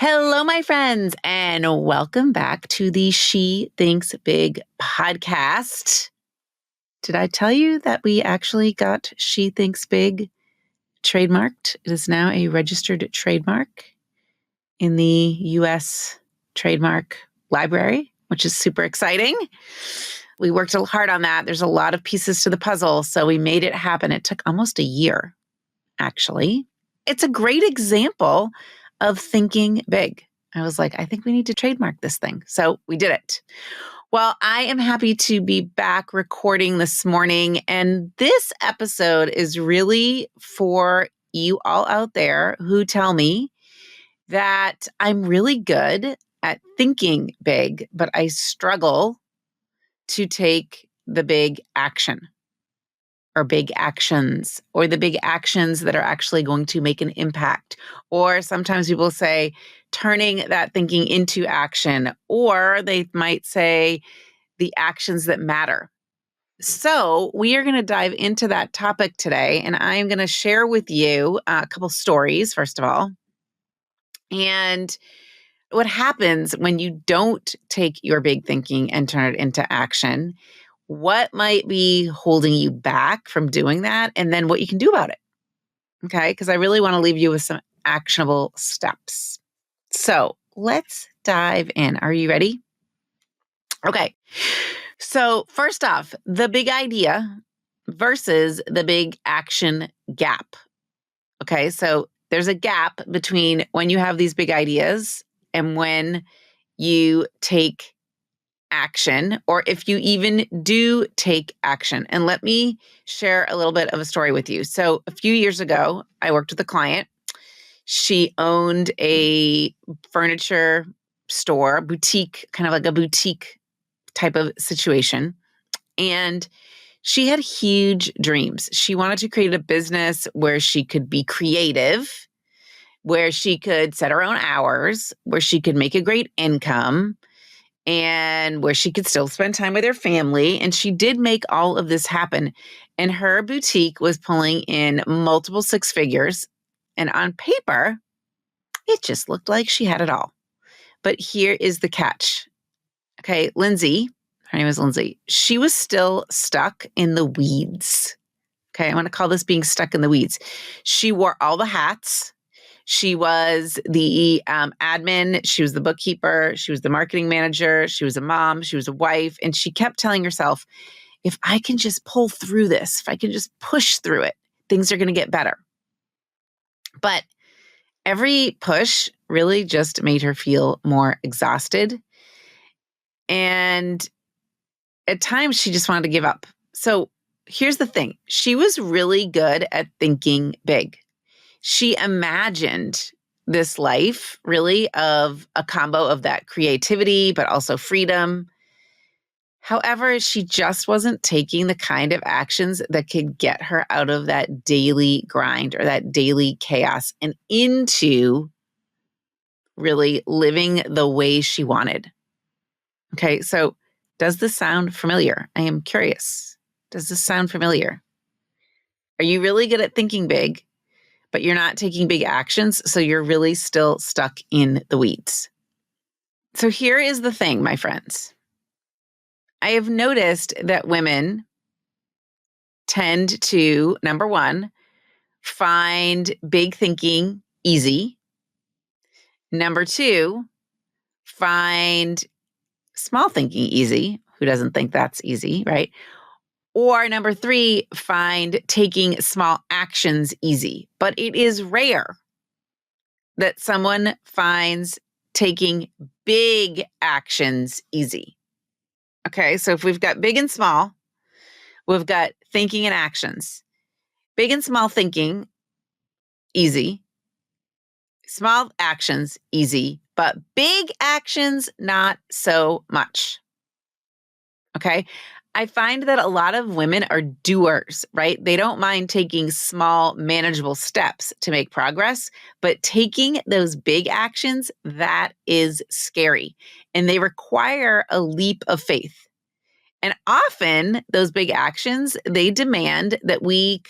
Hello, my friends, and welcome back to the She Thinks Big podcast. Did I tell you that we actually got She Thinks Big trademarked? It is now a registered trademark in the US trademark library, which is super exciting. We worked hard on that. There's a lot of pieces to the puzzle, so we made it happen. It took almost a year, actually. It's a great example of thinking big. I was like, I think we need to trademark this thing. So we did it. Well, I am happy to be back recording this morning. And this episode is really for you all out there who tell me that I'm really good at thinking big, but I struggle to take the big action or big actions or the big actions that are actually going to make an impact. Or sometimes people say turning that thinking into action, or they might say the actions that matter. So we are going to dive into that topic today, and I'm going to share with you a couple stories, first of all, and what happens when you don't take your big thinking and turn it into action. What might be holding you back from doing that, and then what you can do about it. Okay, because I really want to leave you with some actionable steps. So let's dive in. Are you ready? Okay, so first off, the big idea versus the big action gap. Okay, so there's a gap between when you have these big ideas and when you take action, or if you even do take action. And let me share a little bit of a story with you. So a few years ago, I worked with a client. She owned a furniture store, boutique, kind of like a boutique type of situation. And she had huge dreams. She wanted to create a business where she could be creative, where she could set her own hours, where she could make a great income, and where she could still spend time with her family. And she did make all of this happen. And her boutique was pulling in multiple six figures. And on paper, it just looked like she had it all. But here is the catch. Okay, Lindsay, her name is Lindsay, she was still stuck in the weeds. Okay, I want to call this being stuck in the weeds. She wore all the hats. She was the admin. She was the bookkeeper. She was the marketing manager. She was a mom. She was a wife. And she kept telling herself, if I can just pull through this, if I can just push through it, things are going to get better. But every push really just made her feel more exhausted. And at times she just wanted to give up. So here's the thing. She was really good at thinking big. She imagined this life really of a combo of that creativity, but also freedom. However, she just wasn't taking the kind of actions that could get her out of that daily grind or that daily chaos and into really living the way she wanted. Okay, so does this sound familiar? I am curious. Does this sound familiar? Are you really good at thinking big, but you're not taking big actions, so you're really still stuck in the weeds? So here is the thing, my friends. I have noticed that women tend to, number one, find big thinking easy. Number two, find small thinking easy. Who doesn't think that's easy, right? Or number three, find taking small actions easy. But it is rare that someone finds taking big actions easy. Okay, so if we've got big and small, we've got thinking and actions. Big and small thinking, easy. Small actions, easy. But big actions, not so much. Okay, I find that a lot of women are doers, right? They don't mind taking small, manageable steps to make progress, but taking those big actions, that is scary. And they require a leap of faith. And often those big actions, they demand that we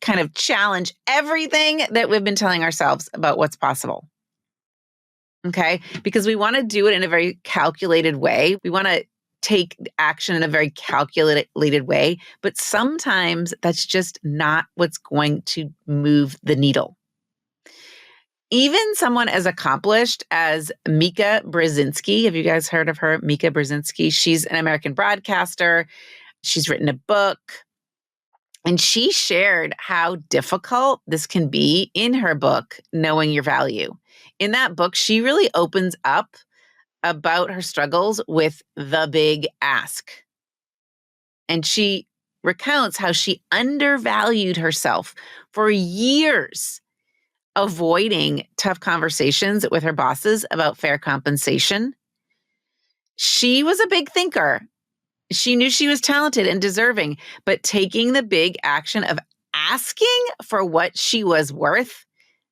kind of challenge everything that we've been telling ourselves about what's possible. Okay. Because we want to do it in a very calculated way. We want to take action in a very calculated way. But sometimes that's just not what's going to move the needle. Even someone as accomplished as Mika Brzezinski, have you guys heard of her? Mika Brzezinski, she's an American broadcaster. She's written a book, and she shared how difficult this can be in her book, Knowing Your Value. In that book, she really opens up about her struggles with the big ask. And she recounts how she undervalued herself for years, avoiding tough conversations with her bosses about fair compensation. She was a big thinker. She knew she was talented and deserving, but taking the big action of asking for what she was worth,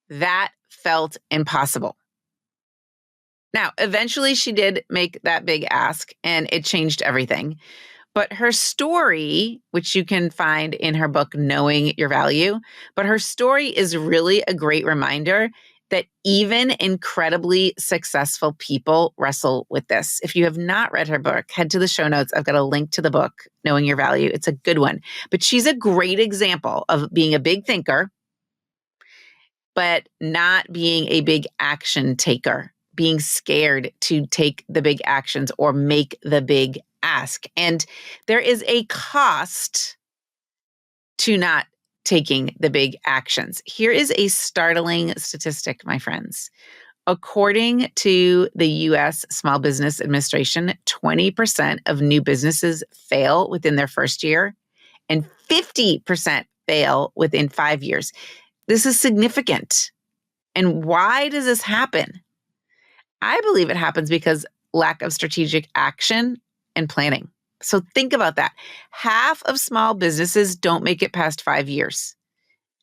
that felt impossible. Now, eventually she did make that big ask and it changed everything. But her story, which you can find in her book, Knowing Your Value, but her story is really a great reminder that even incredibly successful people wrestle with this. If you have not read her book, head to the show notes. I've got a link to the book, Knowing Your Value. It's a good one. But she's a great example of being a big thinker, but not being a big action taker, being scared to take the big actions or make the big ask. And there is a cost to not taking the big actions. Here is a startling statistic, my friends. According to the US Small Business Administration, 20% of new businesses fail within their first year, and 50% fail within 5 years. This is significant. And why does this happen? I believe it happens because lack of strategic action and planning. So think about that. Half of small businesses don't make it past 5 years.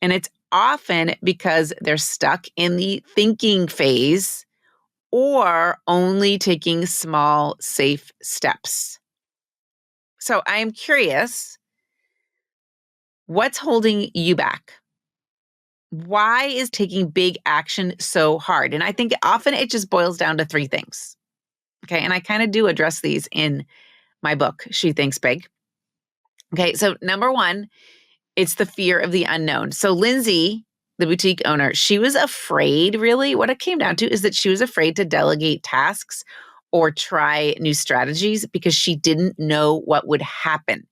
And it's often because they're stuck in the thinking phase or only taking small, safe steps. So I am curious, what's holding you back? Why is taking big action so hard? And I think often it just boils down to 3 things. Okay. And I kind of do address these in my book, She Thinks Big. Okay. So number 1, it's the fear of the unknown. So Lindsay, the boutique owner, she was afraid, really. What it came down to is that she was afraid to delegate tasks or try new strategies because she didn't know what would happen.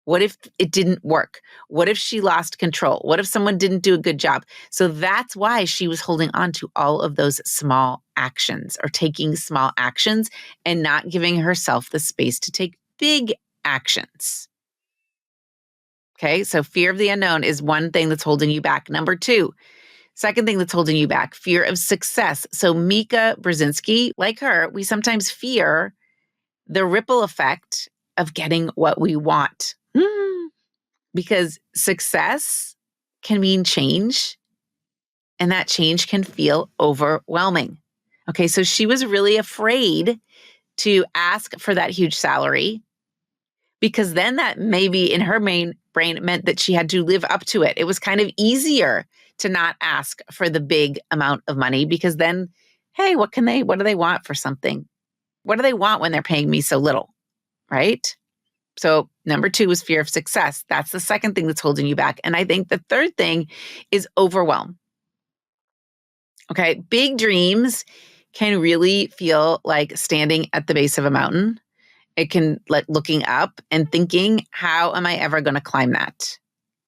What if it didn't work? What if she lost control? What if someone didn't do a good job? So that's why she was holding on to all of those small actions or taking small actions and not giving herself the space to take big actions. Okay, so fear of the unknown is one thing that's holding you back. Number 2, second thing that's holding you back, fear of success. So Mika Brzezinski, like her, we sometimes fear the ripple effect of getting what we want. Because success can mean change, and that change can feel overwhelming. Okay, so she was really afraid to ask for that huge salary because then that maybe in her main brain meant that she had to live up to it. It was kind of easier to not ask for the big amount of money because then, hey, what do they want for something? What do they want when they're paying me so little, right? So number 2 is fear of success. That's the second thing that's holding you back. And I think the third thing is overwhelm. Okay. Big dreams can really feel like standing at the base of a mountain. It can like looking up and thinking, how am I ever going to climb that?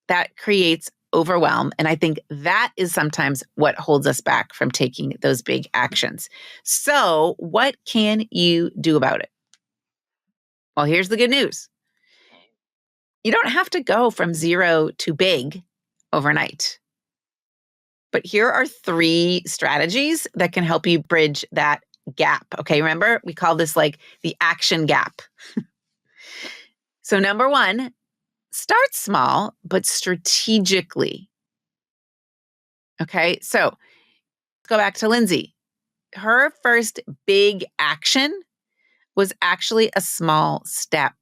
That creates overwhelm. And I think that is sometimes what holds us back from taking those big actions. So what can you do about it? Well, here's the good news. You don't have to go from 0 to big overnight. But here are 3 strategies that can help you bridge that gap. Okay, remember, we call this like the action gap. So number 1, start small, but strategically. Okay, so let's go back to Lindsay. Her first big action was actually a small step.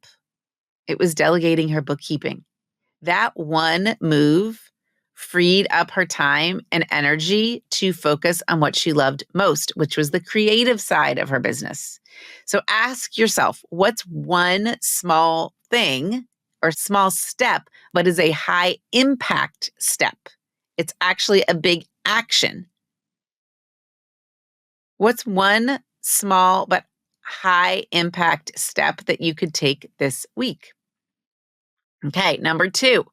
It was delegating her bookkeeping. That one move freed up her time and energy to focus on what she loved most, which was the creative side of her business. So ask yourself, what's one small thing or small step, but is a high impact step? It's actually a big action. What's one small but high impact step that you could take this week? Okay, number 2.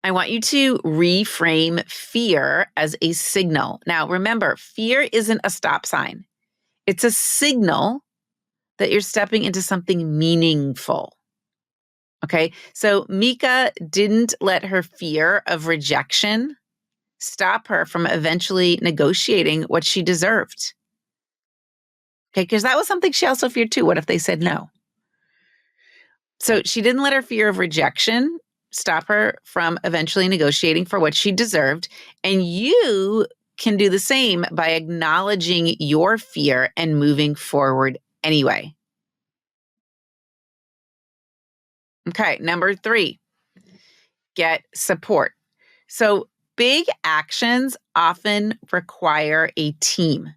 I want you to reframe fear as a signal. Now, remember, fear isn't a stop sign. It's a signal that you're stepping into something meaningful. Okay. So Mika didn't let her fear of rejection stop her from eventually negotiating what she deserved. Okay. Because that was something she also feared too. What if they said no? So she didn't let her fear of rejection stop her from eventually negotiating for what she deserved. And you can do the same by acknowledging your fear and moving forward anyway. Okay, number 3, get support. So big actions often require a team.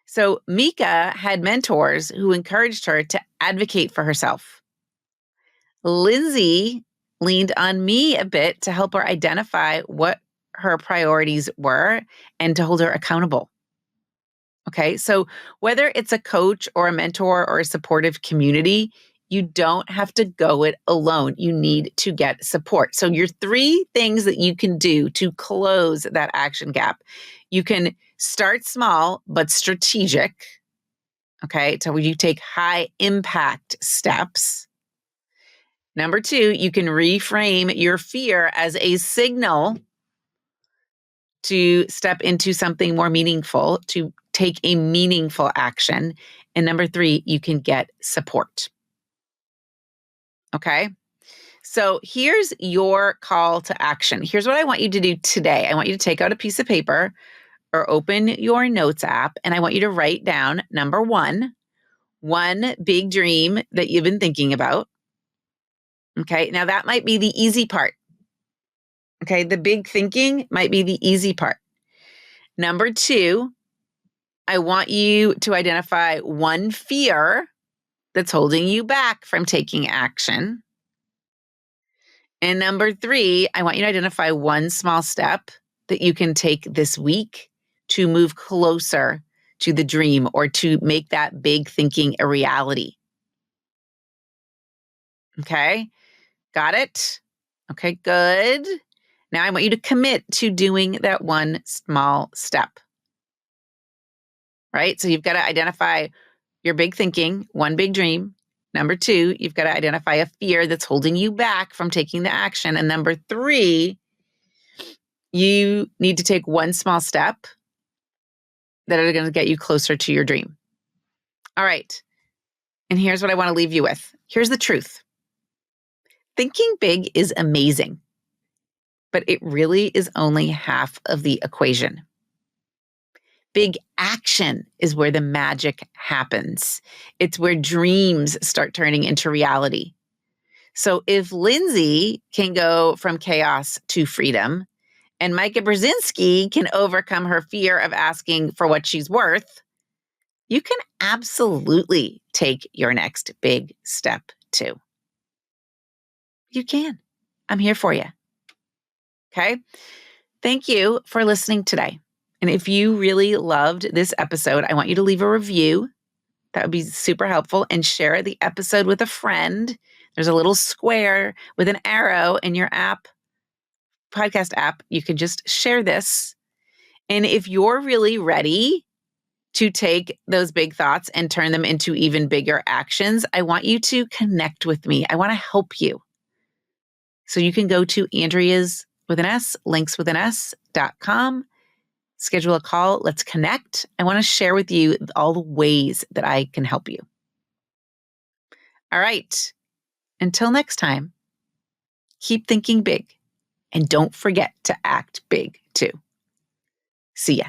So Mika had mentors who encouraged her to advocate for herself. Lindsay leaned on me a bit to help her identify what her priorities were and to hold her accountable. Okay. So whether it's a coach or a mentor or a supportive community, you don't have to go it alone. You need to get support. So your 3 things that you can do to close that action gap. You can start small, but strategic. Okay. So you take high impact steps. Number 2, you can reframe your fear as a signal to step into something more meaningful, to take a meaningful action. And number 3, you can get support. Okay. So here's your call to action. Here's what I want you to do today. I want you to take out a piece of paper or open your notes app, and I want you to write down number 1, one big dream that you've been thinking about. Okay. Now that might be the easy part. Okay. The big thinking might be the easy part. Number 2, I want you to identify one fear that's holding you back from taking action. And number 3, I want you to identify one small step that you can take this week to move closer to the dream or to make that big thinking a reality. Okay. Got it? Okay, good. Now I want you to commit to doing that one small step. Right? So you've got to identify your big thinking, one big dream. Number 2, you've got to identify a fear that's holding you back from taking the action. And number 3, you need to take one small step that are going to get you closer to your dream. All right. And here's what I want to leave you with. Here's the truth. Thinking big is amazing, but it really is only half of the equation. Big action is where the magic happens. It's where dreams start turning into reality. So if Lindsay can go from chaos to freedom, and Micah Brzezinski can overcome her fear of asking for what she's worth, you can absolutely take your next big step too. You can. I'm here for you. Okay. Thank you for listening today. And if you really loved this episode, I want you to leave a review. That would be super helpful, and share the episode with a friend. There's a little square with an arrow in your podcast app. You can just share this. And if you're really ready to take those big thoughts and turn them into even bigger actions, I want you to connect with me. I want to help you. So you can go to Andrea's with an S, linkswithan S.com, schedule a call. Let's connect. I want to share with you all the ways that I can help you. All right. Until next time, keep thinking big and don't forget to act big too. See ya.